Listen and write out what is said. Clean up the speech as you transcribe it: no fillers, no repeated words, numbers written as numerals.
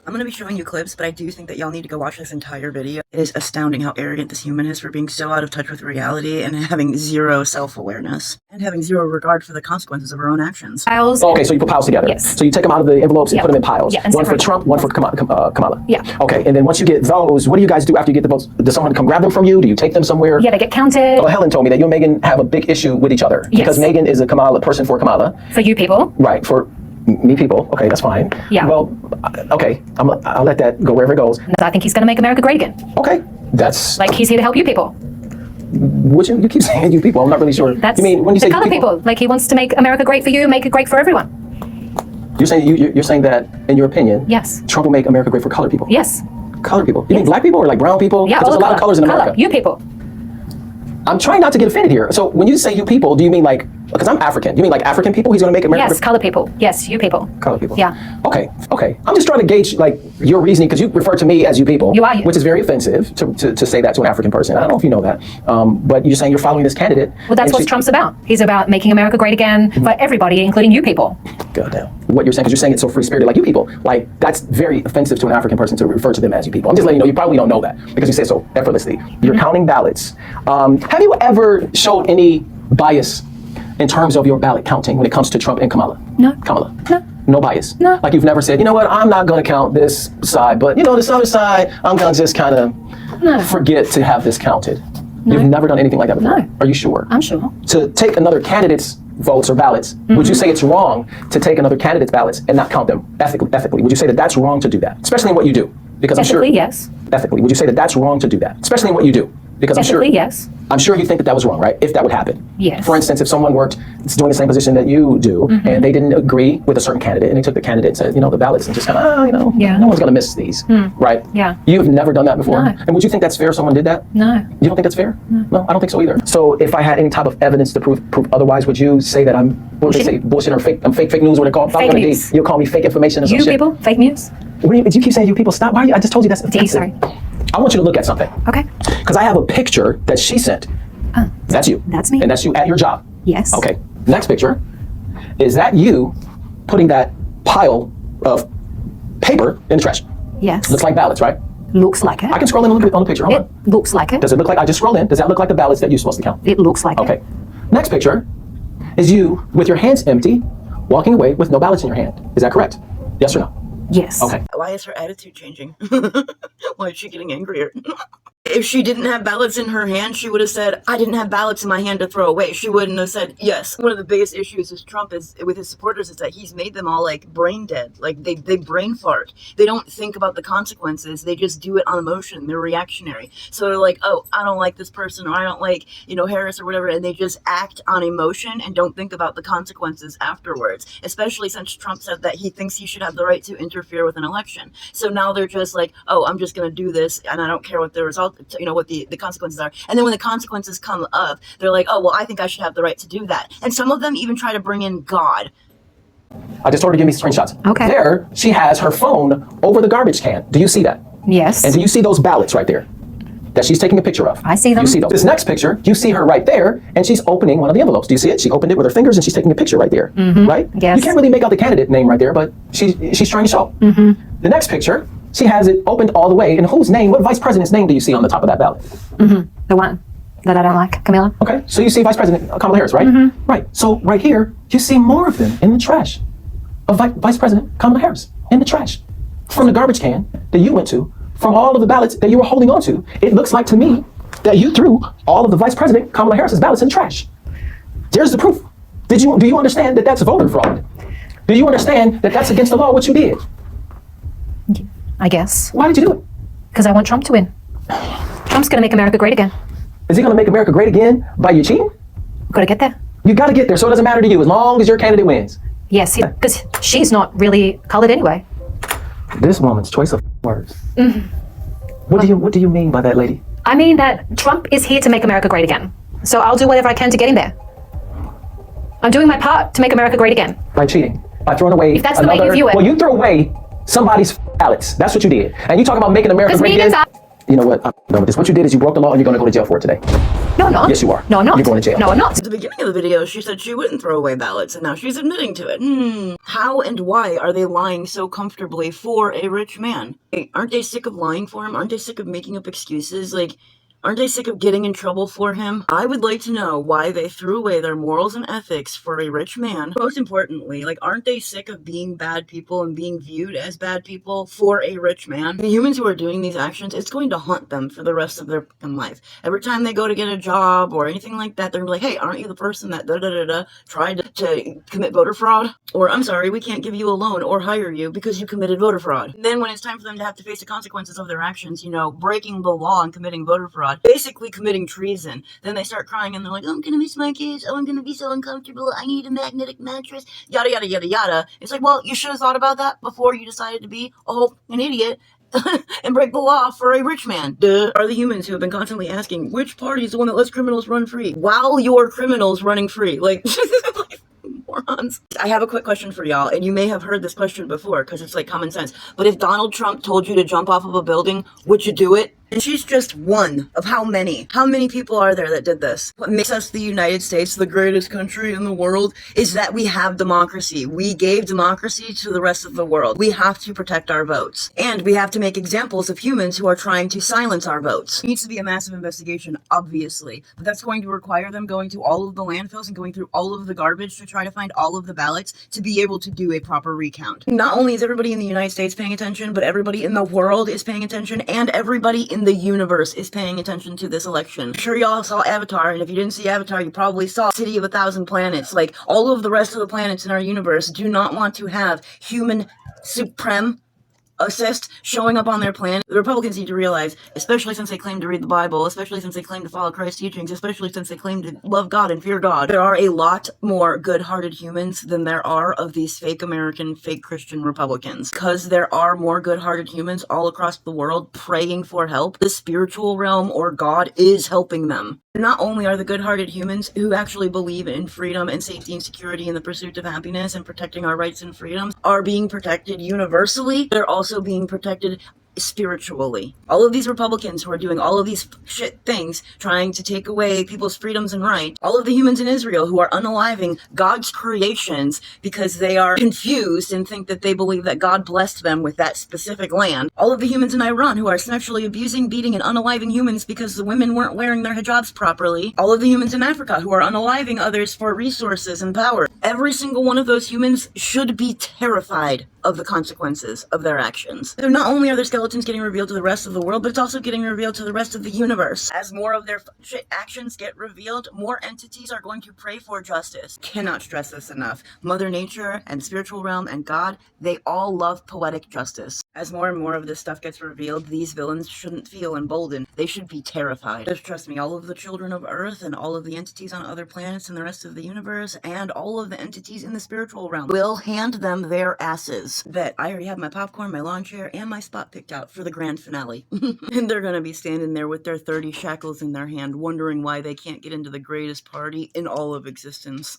I'm going to be showing you clips, but I do think that y'all need to go watch this entire video. It is astounding how arrogant this human is for being so out of touch with reality and having zero self-awareness and having zero regard for the consequences of her own actions. Piles. Okay, so you put piles together. Yes. So you take them out of the envelopes and put them in piles. Yeah, one for Trump, one for Kamala. Yeah. Okay, and then once you get those, what do you guys do after you get the votes? Does someone come grab them from you? Do you take them somewhere? Yeah, they get counted. Oh, Helen told me that you and Megan have a big issue with each other. Yes. Because Megan is a Kamala person for Kamala. For you people. Right, for me people. Okay, that's fine. Yeah. Well, okay, I'll let that go wherever it goes. I think he's going to make America great again. Okay, that's... Like, he's here to help you people. Would you keep saying you people? I'm not really sure. That's you mean when you the say color people. Like, he wants to make America great for you, make it great for everyone. You're saying you're saying that, in your opinion, Yes. Trump will make America great for colored people. Yes. Colored people. You mean black people or like brown people? Yeah, Because there's a lot of colors in America. You people. I'm trying not to get offended here. So when you say you people, do you mean like, because I'm African, do you mean like African people? He's going to make America Yes, color people. Yes, you people. Colored people. Yeah. Okay. I'm just trying to gauge like your reasoning because you refer to me as you people. You are you. Which is very offensive to say that to an African person. I don't know if you know that. But you're saying you're following this candidate. Well, that's what Trump's about. He's about making America great again for everybody, including you people. Goddamn. What you're saying, because you're saying it's so free-spirited, like you people. Like, that's very offensive to an African person to refer to them as you people. I'm just letting you know, you probably don't know that because you say it so effortlessly. You're counting ballots. Have you ever showed any bias in terms of your ballot counting when it comes to Trump and Kamala? No. Kamala? No. No bias? No. Like you've never said, you know what, I'm not going to count this side, but you know, this other side, I'm going to just kind of forget to have this counted. No. You've never done anything like that before? No. Are you sure? I'm sure. To take another candidate's votes or ballots, would you say it's wrong to take another candidate's ballots and not count them ethically? Would you say that that's wrong to do that? Especially in what you do? Because I'm sure. Ethically, yes. Ethically, would you say that that's wrong to do that? Especially in what you do? Because I'm sure. Ethically, yes. I'm sure you think that that was wrong, right? If that would happen. Yes. For instance, if someone worked doing the same position that you do, and they didn't agree with a certain candidate, and they took the candidate and said, you know, the ballots, and just kind of, no one's going to miss these, right? Yeah. You've never done that before? No. And would you think that's fair if someone did that? No. You don't think that's fair? No, I don't think so either. So if I had any type of evidence to prove otherwise, would you say that I'm, what would they say, bullshit or fake news, what they call it? Fake news. You'll call me fake information or some You shit? people? Fake news? What do you keep saying you people? Stop. Why are you, I just told you that's offensive. Sorry. I want you to look at something. Okay. Because I have a picture that she sent. That's you. That's me. And that's you at your job. Yes. Okay. Next picture. Is that you putting that pile of paper in the trash? Yes. Looks like ballots, right? Looks like it. I can scroll in a little bit on the picture. Hold It on. looks like it. Does it look like, I just scroll in. Does that look like the ballots that you're supposed to count? It looks like it. Okay. Next picture is you with your hands empty, walking away with no ballots in your hand. Is that correct? Yes or no? Yes. Okay. Why is her attitude changing? Why is she getting angrier? If she didn't have ballots in her hand, she would have said, I didn't have ballots in my hand to throw away. She wouldn't have said, yes. One of the biggest issues with Trump is with his supporters is that he's made them all like brain dead. Like they brain fart. They don't think about the consequences. They just do it on emotion. They're reactionary. So they're like, oh, I don't like this person, or I don't like, Harris or whatever. And they just act on emotion and don't think about the consequences afterwards, especially since Trump said that he thinks he should have the right to interfere with an election. So now they're just like, oh, I'm just going to do this and I don't care what the result, what the consequences are. And then when the consequences come up, they're like, oh, well, I think I should have the right to do that. And some of them even try to bring in God. I just told her to give me screenshots. Okay. There, she has her phone over the garbage can. Do you see that? Yes. And do you see those ballots right there that she's taking a picture of? I see them. You see those. This next picture, you see her right there, and she's opening one of the envelopes. Do you see it? She opened it with her fingers, and she's taking a picture right there. Right? Yes. You can't really make out the candidate name right there, but she's trying to show. The next picture, she has it opened all the way. And whose name, what vice president's name do you see on the top of that ballot? The one that I don't like, Camilla. Okay, so you see Vice President Kamala Harris, right? Right, so right here, you see more of them in the trash. Of Vice President Kamala Harris in the trash. From the garbage can that you went to, from all of the ballots that you were holding on to, it looks like to me that you threw all of the Vice President Kamala Harris's ballots in the trash. There's the proof. Do you understand that that's voter fraud? Do you understand that that's against the law, what you did? I guess. Why did you do it? Because I want Trump to win. Trump's going to make America great again. Is he going to make America great again by you cheating? Got to get there. You got to get there, so it doesn't matter to you as long as your candidate wins. Yes, because she's not really colored anyway. This woman's choice of words. What do you mean by that, lady? I mean that Trump is here to make America great again. So I'll do whatever I can to get him there. I'm doing my part to make America great again. By cheating, by throwing away. If that's the way you view it. Well, you threw away somebody's ballots. That's what you did. And you talking about making America great again? You know what? I'm done with this. What you did is you broke the law and you're going to go to jail for it today. No, I'm not. Yes, you are. No, I'm not. You're going to jail. No, I'm not. At the beginning of the video, she said she wouldn't throw away ballots, and now she's admitting to it. How and why are they lying so comfortably for a rich man? Hey, aren't they sick of lying for him? Aren't they sick of making up excuses? Like, aren't they sick of getting in trouble for him? I would like to know why they threw away their morals and ethics for a rich man. Most importantly, like, aren't they sick of being bad people and being viewed as bad people for a rich man? The humans who are doing these actions, it's going to haunt them for the rest of their life. Every time they go to get a job or anything like that, they're gonna be like, hey, aren't you the person that tried to commit voter fraud? Or, I'm sorry, we can't give you a loan or hire you because you committed voter fraud. And then when it's time for them to have to face the consequences of their actions, you know, breaking the law and committing voter fraud, basically committing treason, then they start crying and they're like, oh, I'm gonna miss my kids, oh, I'm gonna be so uncomfortable, I need a magnetic mattress, yada yada yada yada. It's like, well, you should have thought about that before you decided to be an idiot and break the law for a rich man. Duh. Are the humans who have been constantly asking, which party is the one that lets criminals run free? While you're criminals running free. Like, morons. I have a quick question for y'all, and you may have heard this question before, because it's like common sense. But if Donald Trump told you to jump off of a building, would you do it? And she's just one of how many? How many people are there that did this? What makes us the United States the greatest country in the world is that we have democracy. We gave democracy to the rest of the world. We have to protect our votes. And we have to make examples of humans who are trying to silence our votes. It needs to be a massive investigation, obviously. But that's going to require them going to all of the landfills and going through all of the garbage to try to find all of the ballots to be able to do a proper recount. Not only is everybody in the United States paying attention, but everybody in the world is paying attention, and everybody in the universe is paying attention to this election. I'm sure y'all saw Avatar, and if you didn't see Avatar, you probably saw City of 1,000 Planets. Like, all of the rest of the planets in our universe do not want to have human supremacists showing up on their planet. The Republicans need to realize, especially since they claim to read the Bible, especially since they claim to follow Christ's teachings, especially since they claim to love God and fear God, there are a lot more good-hearted humans than there are of these fake American, fake Christian Republicans. Because there are more good-hearted humans all across the world praying for help, the spiritual realm or God is helping them. Not only are the good-hearted humans who actually believe in freedom and safety and security and the pursuit of happiness and protecting our rights and freedoms are being protected universally, they're also being protected spiritually. All of these Republicans who are doing all of these shit things, trying to take away people's freedoms and rights, all of the humans in Israel who are unaliving God's creations because they are confused and think that they believe that God blessed them with that specific land, all of the humans in Iran who are sexually abusing, beating, and unaliving humans because the women weren't wearing their hijabs properly, all of the humans in Africa who are unaliving others for resources and power. Every single one of those humans should be terrified of the consequences of their actions. So not only are their skeletons getting revealed to the rest of the world, but it's also getting revealed to the rest of the universe. As more of their actions get revealed, more entities are going to pray for justice. Cannot stress this enough. Mother Nature and spiritual realm and God, they all love poetic justice. As more and more of this stuff gets revealed, these villains shouldn't feel emboldened. They should be terrified. Just trust me, all of the children of Earth and all of the entities on other planets and the rest of the universe and all of the entities in the spiritual realm will hand them their asses. That I already have my popcorn, my lawn chair, and my spot picked out for the grand finale. And they're gonna be standing there with their 30 shackles in their hand, wondering why they can't get into the greatest party in all of existence.